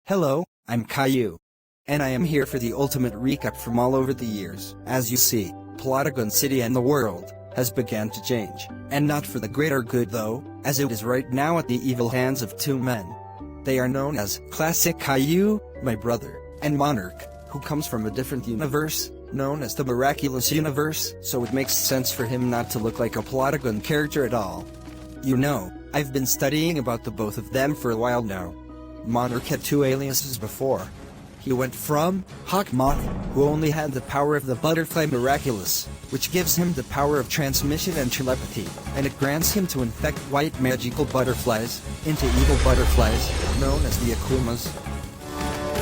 Hello, I'm Caillou. And I am here for the ultimate recap from all over the years. As you see, Plotagon City and the world has begun to change, and not for the greater good though, as it is right now at the evil hands of two men. They are known as Classic Caillou, my brother, and Monarch, who comes from a different universe, known as the Miraculous Universe, so it makes sense for him not to look like a Plotagon character at all. You know, I've been studying about the both of them for a while now. Monarch had two aliases before. He went from Hawkmoth, who only had the power of the butterfly Miraculous, which gives him the power of transmission and telepathy, and it grants him to infect white magical butterflies into evil butterflies, known as the Akumas.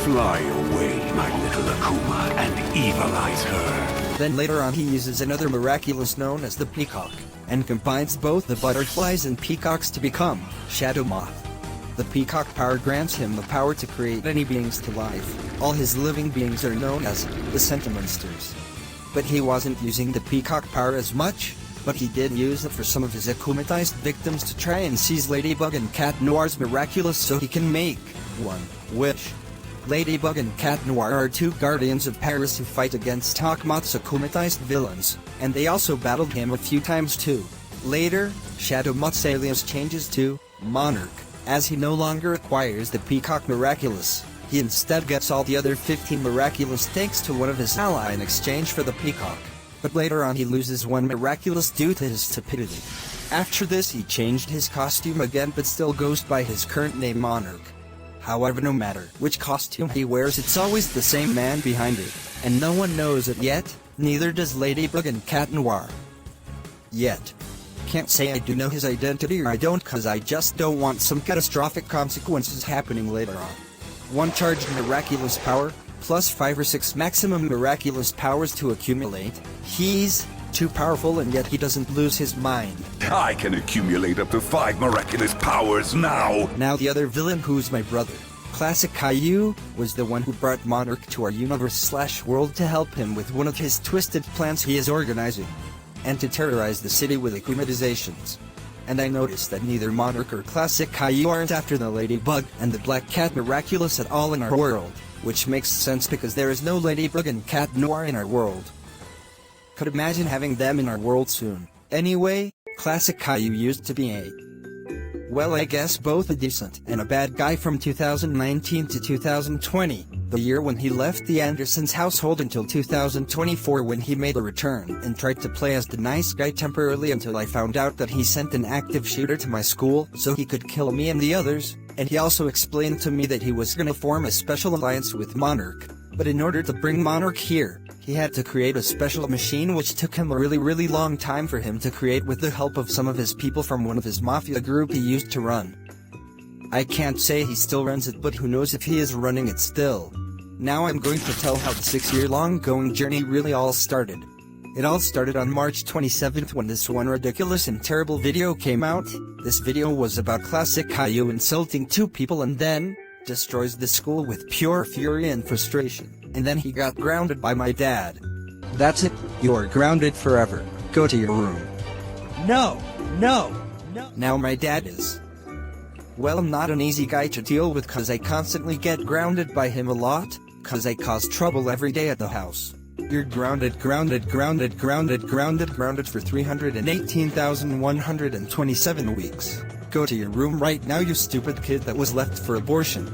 Fly away, my little Akuma, and evilize her. Then later on he uses another Miraculous known as the Peacock, and combines both the butterflies and peacocks to become Shadow Moth. The Peacock power grants him the power to create any beings to life. All his living beings are known as the Sentimonsters. But he wasn't using the Peacock power as much, but he did use it for some of his akumatized victims to try and seize Ladybug and Cat Noir's Miraculous so he can make one wish. Ladybug and Cat Noir are two guardians of Paris who fight against Hawkmoth's akumatized villains, and they also battled him a few times too. Later, Shadow Moth's alias changes to Monarch. As he no longer acquires the Peacock Miraculous, he instead gets all the other 15 Miraculous thanks to one of his allies in exchange for the Peacock. But later on he loses one Miraculous due to his stupidity. After this he changed his costume again but still goes by his current name Monarch. However, no matter which costume he wears, it's always the same man behind it, and no one knows it yet, neither does Ladybug and Cat Noir. Yet. Can't say I do know his identity or I don't, cause I just don't want some catastrophic consequences happening later on. One charged Miraculous power, plus 5 or 6 maximum Miraculous powers to accumulate. He's too powerful and yet he doesn't lose his mind. I can accumulate up to 5 miraculous powers now! Now the other villain, who's my brother, Classic Caillou, was the one who brought Monarch to our universe/world to help him with one of his twisted plans he is organizing, and to terrorize the city with akumatizations. And I noticed that neither Monarch or Classic Caillou aren't after the Ladybug and the Black Cat Miraculous at all in our world, which makes sense because there is no Ladybug and Cat Noir in our world. Could imagine having them in our world soon. Anyway, Classic Caillou used to be well, I guess both a decent and a bad guy from 2019 to 2020, the year when he left the Andersons' household, until 2024 when he made a return and tried to play as the nice guy temporarily until I found out that he sent an active shooter to my school so he could kill me and the others, and he also explained to me that he was gonna form a special alliance with Monarch, but in order to bring Monarch here, he had to create a special machine which took him a really long time for him to create with the help of some of his people from one of his mafia group he used to run. I can't say he still runs it, but who knows if he is running it still. Now I'm going to tell how the 6-year-long going journey really all started. It all started on March 27th when this one ridiculous and terrible video came out. This video was about Classic Caillou insulting two people and then destroys the school with pure fury and frustration, and then he got grounded by my dad. That's it, you're grounded forever, go to your room. No. Now my dad is, well, not an easy guy to deal with cause I constantly get grounded by him a lot, cause I cause trouble every day at the house. You're grounded for 318,127 weeks. Go to your room right now, you stupid kid that was left for abortion.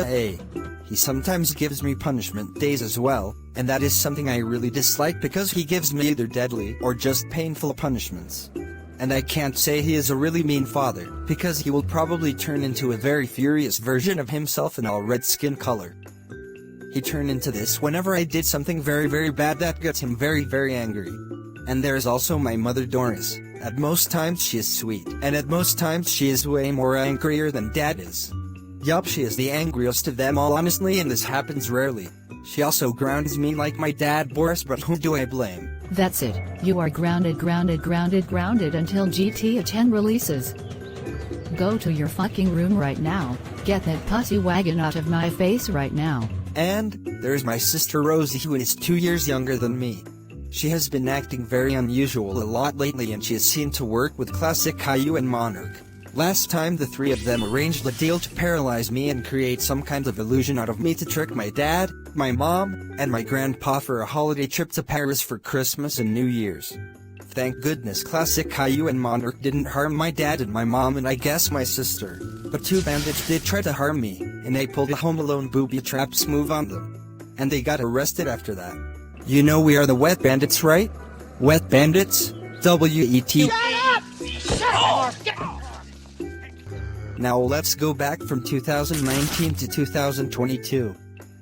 Hey. He sometimes gives me punishment days as well, and that is something I really dislike because he gives me either deadly or just painful punishments. And I can't say he is a really mean father, because he will probably turn into a very furious version of himself in all red skin color. He turned into this whenever I did something very bad that gets him very angry. And there's also my mother Doris. At most times she is sweet, and at most times she is way more angrier than dad is. Yup, she is the angriest of them all honestly, and this happens rarely. She also grounds me like my dad Boris, but who do I blame? That's it, you are grounded until GTA 10 releases. Go to your fucking room right now, get that pussy wagon out of my face right now. And there's my sister Rosie, who is 2 years younger than me. She has been acting very unusual a lot lately, and she is seen to work with classic Caillou and Monarch. Last time the three of them arranged a deal to paralyze me and create some kind of illusion out of me to trick my dad, my mom, and my grandpa for a holiday trip to Paris for Christmas and New Year's. Thank goodness classic Caillou and Monarch didn't harm my dad and my mom and I guess my sister. But two bandits did try to harm me, and they pulled a Home Alone booby traps move on them. And they got arrested after that. You know we are the Wet Bandits, right? Wet Bandits? W-E-T. Now let's go back from 2019 to 2022.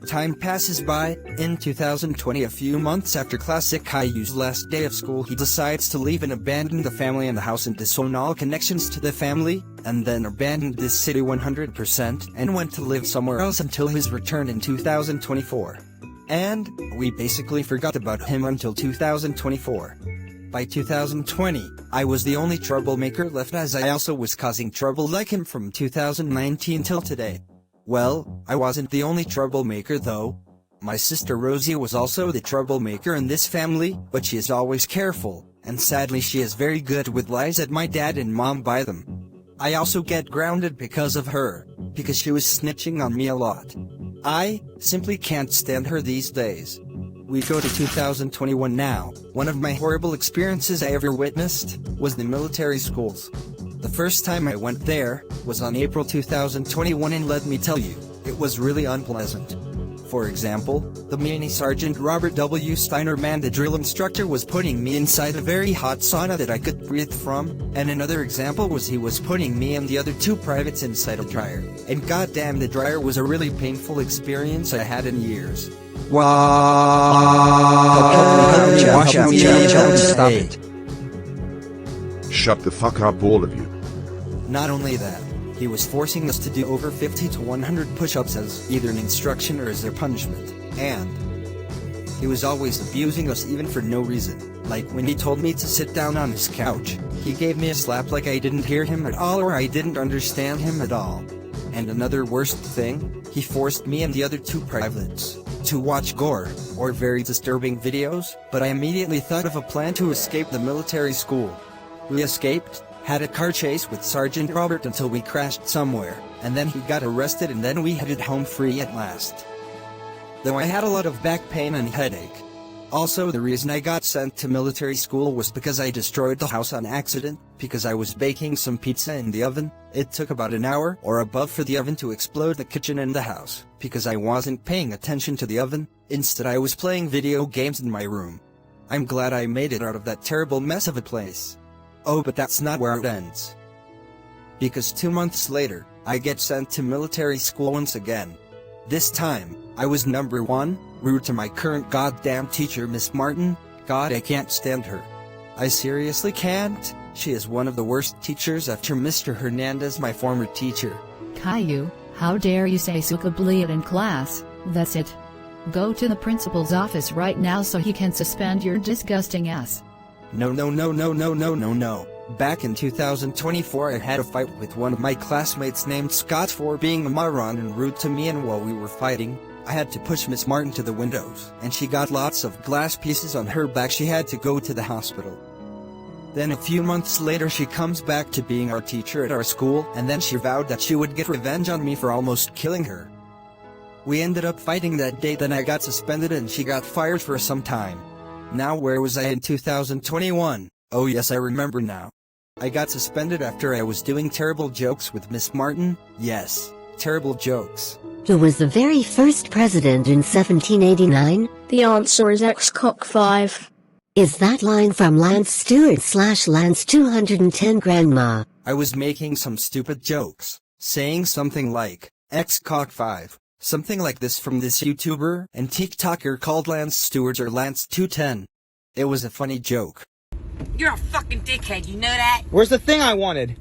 Time passes by. In 2020, a few months after classic Caillou's last day of school, he decides to leave and abandon the family and the house and disown all connections to the family, and then abandoned this city 100% and went to live somewhere else until his return in 2024. And we basically forgot about him until 2024. By 2020, I was the only troublemaker left, as I also was causing trouble like him from 2019 till today. Well, I wasn't the only troublemaker though. My sister Rosie was also the troublemaker in this family, but she is always careful, and sadly she is very good with lies that my dad and mom buy them. I also get grounded because of her, because she was snitching on me a lot. I simply can't stand her these days. We go to 2021 now. One of my horrible experiences I ever witnessed was the military schools. The first time I went there was on April 2021, and let me tell you, it was really unpleasant. For example, the Mini Sergeant Robert W. Steinerman, the drill instructor, was putting me inside a very hot sauna that I could breathe from, and another example was he was putting me and the other two privates inside a dryer. And goddamn, the dryer was a really painful experience I had in years. Stop it. Shut the fuck up, all of you. Not only that, he was forcing us to do over 50 to 100 push-ups as either an instruction or as their punishment, and he was always abusing us even for no reason. Like when he told me to sit down on his couch, he gave me a slap like I didn't hear him at all or I didn't understand him at all. And another worst thing, he forced me and the other two privates to watch gore, or very disturbing videos, but I immediately thought of a plan to escape the military school. We escaped, had a car chase with Sergeant Robert until we crashed somewhere, and then he got arrested, and then we headed home free at last. Though I had a lot of back pain and headache. Also, the reason I got sent to military school was because I destroyed the house on accident, because I was baking some pizza in the oven. It took about an hour or above for the oven to explode the kitchen and the house, because I wasn't paying attention to the oven. Instead, I was playing video games in my room. I'm glad I made it out of that terrible mess of a place. Oh, but that's not where it ends. Because 2 months later, I get sent to military school once again. This time, I was number 1, rude to my current goddamn teacher, Miss Martin. God, I can't stand her. I seriously can't. She is one of the worst teachers after Mr. Hernandez, my former teacher. Caillou, how dare you say suka bleed in class? That's it. Go to the principal's office right now so he can suspend your disgusting ass. No. Back in 2024, I had a fight with one of my classmates named Scott for being a moron and rude to me, and while we were fighting, I had to push Miss Martin to the windows, and she got lots of glass pieces on her back. She had to go to the hospital. Then a few months later, she comes back to being our teacher at our school, and then she vowed that she would get revenge on me for almost killing her. We ended up fighting that day, then I got suspended and she got fired for some time. Now where was I in 2021? Oh yes, I remember now. I got suspended after I was doing terrible jokes with Miss Martin. Yes, terrible jokes. Who was the very first president in 1789? The answer is X-Cock 5. Is that line from Lance Stewart / Lance 210 Grandma? I was making some stupid jokes, saying something like, X-Cock 5. Something like this from this YouTuber and TikToker called Lance Stewart or Lance 210. It was a funny joke. You're a fucking dickhead, you know that? Where's the thing I wanted?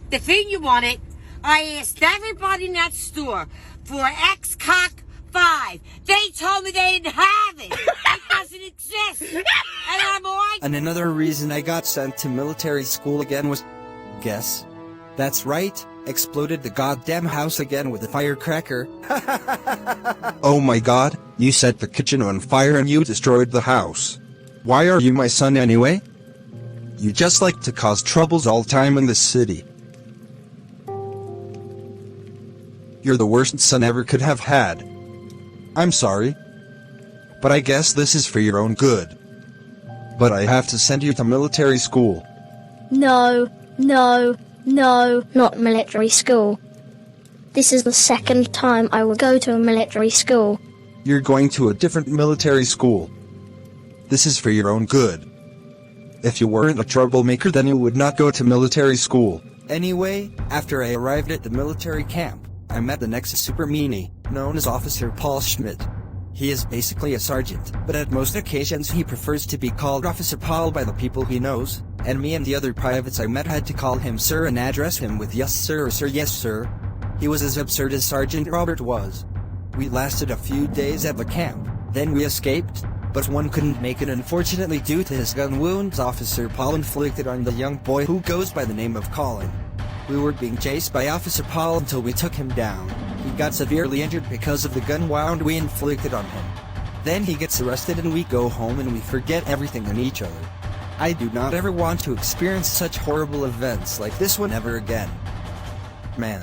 The thing you wanted, I asked everybody in that store for X-Cock 5. They told me they didn't have it. It doesn't exist. And I'm like... And another reason I got sent to military school again was... Guess. That's right. Exploded the goddamn house again with a firecracker. Oh my god, you set the kitchen on fire and you destroyed the house. Why are you my son anyway? You just like to cause troubles all time in this city. You're the worst son ever could have had. I'm sorry. But I guess this is for your own good. But I have to send you to military school. No, no, no, not military school. This is the second time I will go to a military school. You're going to a different military school. This is for your own good. If you weren't a troublemaker, then you would not go to military school. Anyway, after I arrived at the military camp, I met the next super meanie, known as Officer Paul Schmidt. He is basically a sergeant, but at most occasions he prefers to be called Officer Paul by the people he knows, and me and the other privates I met had to call him sir and address him with yes sir or sir yes sir. He was as absurd as Sergeant Robert was. We lasted a few days at the camp, then we escaped, but one couldn't make it unfortunately due to his gun wounds Officer Paul inflicted on the young boy who goes by the name of Colin. We were being chased by Officer Paul until we took him down. He got severely injured because of the gun wound we inflicted on him. Then he gets arrested and we go home and we forget everything on each other. I do not ever want to experience such horrible events like this one ever again. Man.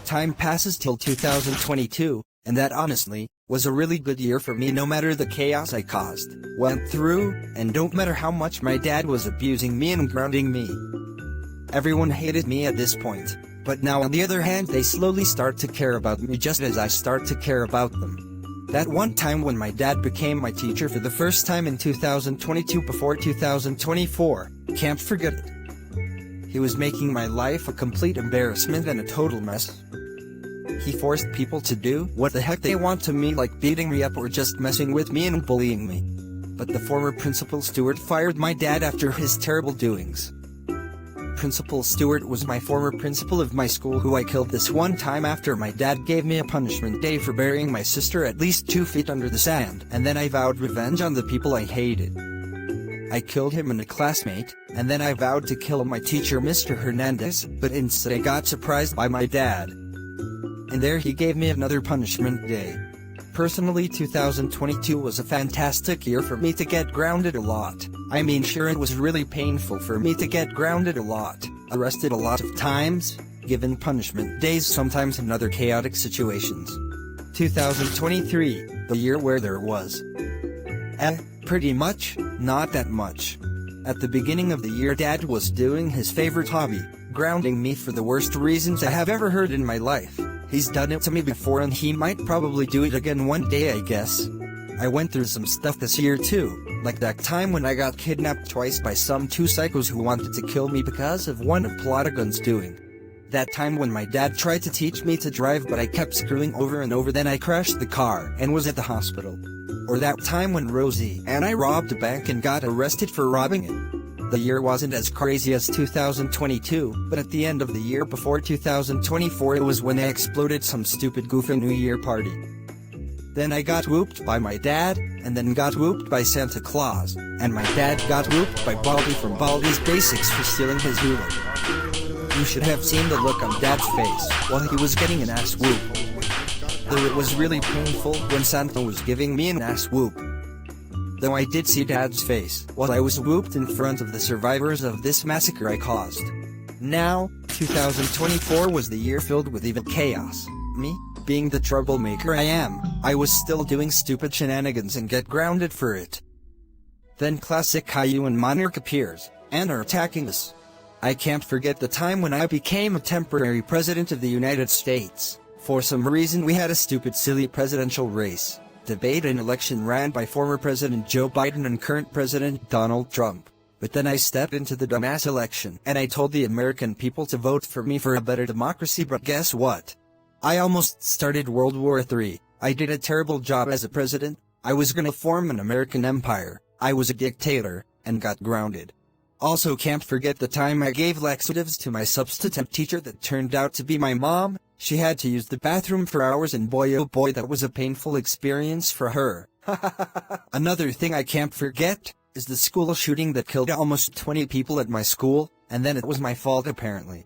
Time passes till 2022, and that honestly, was a really good year for me no matter the chaos I caused, went through, and don't matter how much my dad was abusing me and grounding me. Everyone hated me at this point, but now on the other hand they slowly start to care about me just as I start to care about them. That one time when my dad became my teacher for the first time in 2022 before 2024, can't forget it. He was making my life a complete embarrassment and a total mess. He forced people to do what the heck they want to me, like beating me up or just messing with me and bullying me. But the former Principal Stewart fired my dad after his terrible doings. Principal Stewart was my former principal of my school who I killed this one time after my dad gave me a punishment day for burying my sister at least 2 feet under the sand, and then I vowed revenge on the people I hated. I killed him and a classmate, and then I vowed to kill my teacher Mr. Hernandez, but instead I got surprised by my dad. And there he gave me another punishment day. Personally, 2022 was a fantastic year for me to get grounded a lot. I mean, sure, it was really painful for me to get grounded a lot, arrested a lot of times, given punishment days sometimes in other chaotic situations. 2023, the year where there was pretty much, not that much. At the beginning of the year Dad was doing his favorite hobby, grounding me for the worst reasons I have ever heard in my life. He's done it to me before and he might probably do it again one day, I guess. I went through some stuff this year too, like that time when I got kidnapped twice by some 2 psychos who wanted to kill me because of one of Plotagon's doing. That time when my dad tried to teach me to drive but I kept screwing over and over, then I crashed the car and was at the hospital. Or that time when Rosie and I robbed a bank and got arrested for robbing it. The year wasn't as crazy as 2022, but at the end of the year before 2024 it was when I exploded some stupid goofy New Year party. Then I got whooped by my dad, and then got whooped by Santa Claus, and my dad got whooped by Baldy from Baldy's Basics for stealing his ruler. You should have seen the look on Dad's face while he was getting an ass whoop. Though it was really painful when Santa was giving me an ass whoop. Though I did see Dad's face while I was whooped in front of the survivors of this massacre I caused. Now, 2024 was the year filled with evil chaos. Me, being the troublemaker I am, I was still doing stupid shenanigans and get grounded for it. Then classic Caillou and Monarch appears, and are attacking us. I can't forget the time when I became a temporary president of the United States. For some reason we had a stupid silly presidential race, debate and election ran by former President Joe Biden and current President Donald Trump. But then I stepped into the dumbass election and I told the American people to vote for me for a better democracy, but guess what? I almost started World War III. I did a terrible job as a president. I was gonna form an American empire. I was a dictator, and got grounded. Also can't forget the time I gave laxatives to my substitute teacher that turned out to be my mom. She had to use the bathroom for hours and boy oh boy that was a painful experience for her. Another thing I can't forget is the school shooting that killed almost 20 people at my school, and then it was my fault apparently.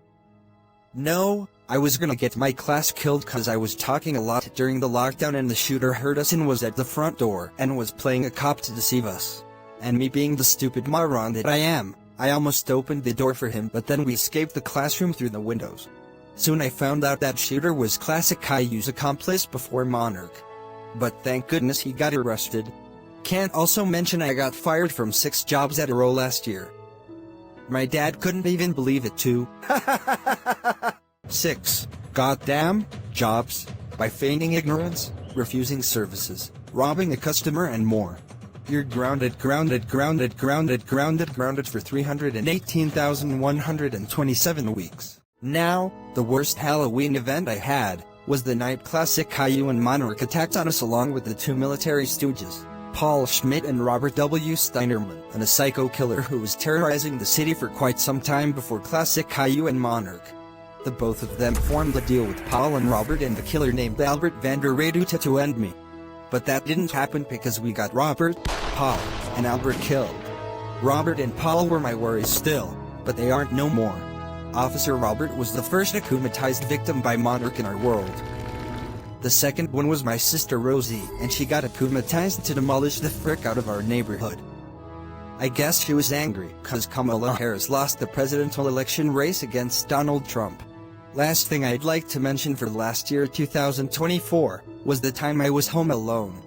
No, I was gonna get my class killed cause I was talking a lot during the lockdown and the shooter heard us and was at the front door and was playing a cop to deceive us. and me being the stupid moron that I am, I almost opened the door for him, but then we escaped the classroom through the windows. Soon I found out that shooter was classic Caillou's accomplice before Monarch. But thank goodness he got arrested. Can't also mention I got fired from 6 jobs at a row last year. My dad couldn't even believe it too. 6 goddamn jobs, by feigning ignorance, refusing services, robbing a customer and more. You're grounded for 318,127 weeks. Now, the worst Halloween event I had was the night classic Caillou and Monarch attacked on us along with the 2 military stooges, Paul Schmidt and Robert W. Steinerman, and a psycho killer who was terrorizing the city for quite some time before classic Caillou and Monarch. The both of them formed a deal with Paul and Robert and the killer named Albert van der Reduta to end me. But that didn't happen because we got Robert, Paul, and Albert killed. Robert and Paul were my worries still, but they aren't no more. Officer Robert was the first akumatized victim by Monarch in our world. The second one was my sister Rosie, and she got akumatized to demolish the frick out of our neighborhood. I guess she was angry cause Kamala Harris lost the presidential election race against Donald Trump. Last thing I'd like to mention for last year 2024 was the time I was home alone.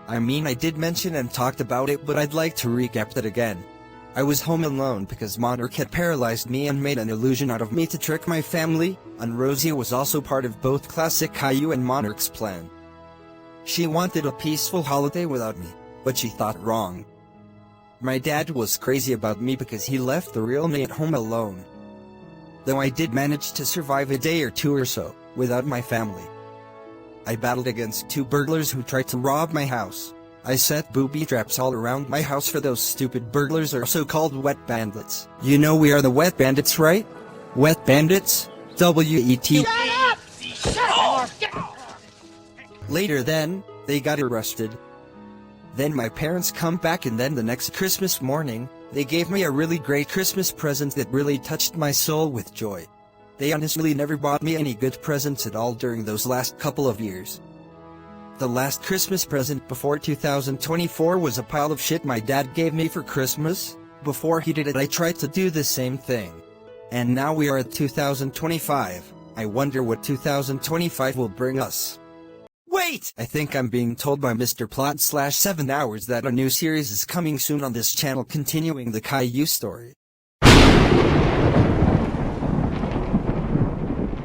I mean, I did mention and talked about it, but I'd like to recap that again. I was home alone because Monarch had paralyzed me and made an illusion out of me to trick my family, and Rosie was also part of both classic Caillou and Monarch's plan. She wanted a peaceful holiday without me, but she thought wrong. My dad was crazy about me because he left the real me at home alone. Though I did manage to survive a day or 2 or so, without my family. I battled against 2 burglars who tried to rob my house. I set booby traps all around my house for those stupid burglars, or so-called wet bandits. You know we are the wet bandits, right? Wet bandits? W-E-T. Later then, they got arrested. Then my parents come back, and then the next Christmas morning, they gave me a really great Christmas present that really touched my soul with joy. They honestly never bought me any good presents at all during those last couple of years. The last Christmas present before 2024 was a pile of shit my dad gave me for Christmas. Before he did it, I tried to do the same thing. And now we are at 2025. I wonder what 2025 will bring us. Wait! I think I'm being told by Mr. Plot/7 Hours that a new series is coming soon on this channel continuing the Caillou story.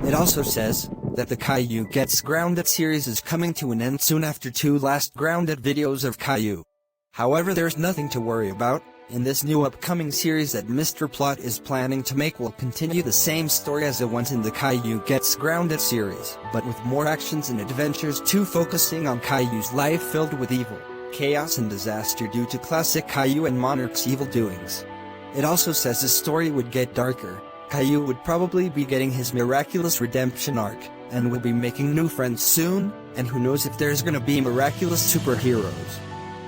It also says that the Caillou Gets Grounded series is coming to an end soon after 2 last grounded videos of Caillou. However, there's nothing to worry about. In this new upcoming series that Mr. Plot is planning to make will continue the same story as the ones in the Caillou Gets Grounded series, but with more actions and adventures too, focusing on Caillou's life filled with evil, chaos and disaster due to classic Caillou and Monarch's evil doings. It also says the story would get darker. Caillou would probably be getting his miraculous redemption arc, and will be making new friends soon, and who knows if there's gonna be miraculous superheroes.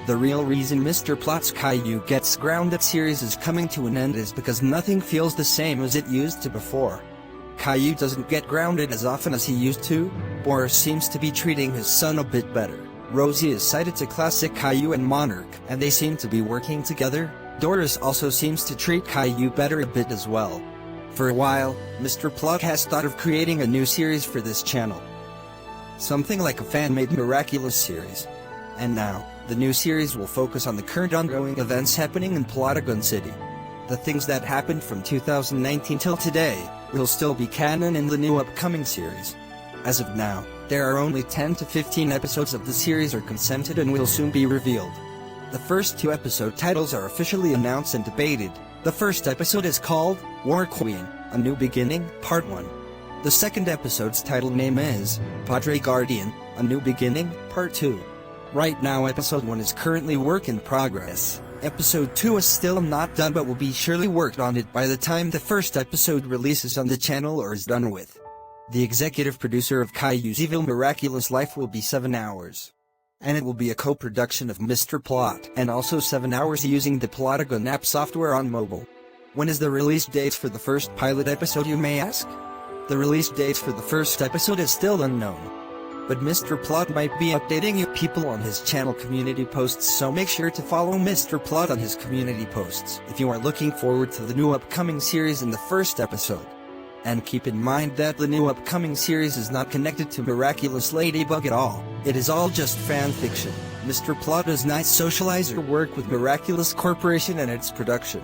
The real reason Mr. Plot's Caillou Gets Grounded series is coming to an end is because nothing feels the same as it used to before. Caillou doesn't get grounded as often as he used to. Boris seems to be treating his son a bit better. Rosie is cited to classic Caillou and Monarch, and they seem to be working together. Doris also seems to treat Caillou better a bit as well. For a while, Mr. Plot has thought of creating a new series for this channel. Something like a fan-made Miraculous series. And now, the new series will focus on the current ongoing events happening in Plotagon City. The things that happened from 2019 till today will still be canon in the new upcoming series. As of now, there are only 10 to 15 episodes of the series are consented and will soon be revealed. The first 2 episode titles are officially announced and debated. The first episode is called War Queen, A New Beginning, Part 1. The second episode's title name is Padre Guardian, A New Beginning, Part 2. Right now episode 1 is currently work in progress. Episode 2 is still not done but will be surely worked on it by the time the first episode releases on the channel or is done with. The executive producer of Caillou's Evil Miraculous Life will be 7 Hours. And it will be a co-production of Mr. Plot and also 7 Hours using the Plotagon app software on mobile. When is the release date for the first pilot episode, you may ask? The release date for the first episode is still unknown. but Mr. Plot might be updating you people on his channel community posts, so make sure to follow Mr. Plot on his community posts if you are looking forward to the new upcoming series in the first episode. And keep in mind that the new upcoming series is not connected to Miraculous Ladybug at all. It is all just fan fiction. Mr. Plot does not socialize or work with Miraculous Corporation and its production.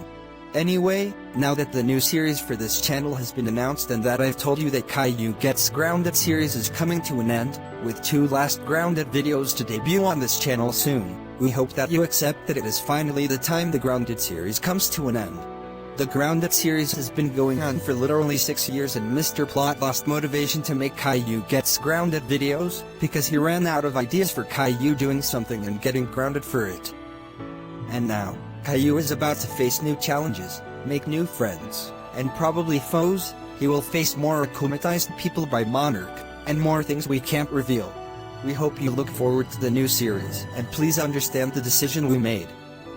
Anyway, now that the new series for this channel has been announced and that I've told you that Caillou Gets Grounded series is coming to an end, with 2 last Grounded videos to debut on this channel soon, we hope that you accept that it is finally the time the Grounded series comes to an end. The Grounded series has been going on for literally 6 years, and Mr. Plot lost motivation to make Caillou Gets Grounded videos, because he ran out of ideas for Caillou doing something and getting grounded for it. And now, Caillou is about to face new challenges, make new friends, and probably foes. He will face more akumatized people by Monarch, and more things we can't reveal. We hope you look forward to the new series, and please understand the decision we made.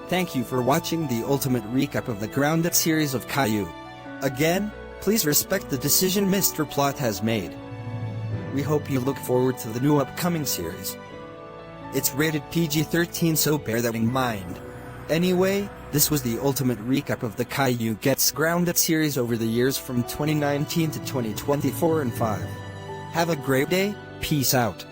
Thank you for watching the ultimate recap of the Grounded series of Caillou. Again, please respect the decision Mr. Plot has made. We hope you look forward to the new upcoming series. It's rated PG-13, so bear that in mind. Anyway, this was the ultimate recap of the Caillou Gets Grounded series over the years from 2019 to 2024 and 5. Have a great day, peace out.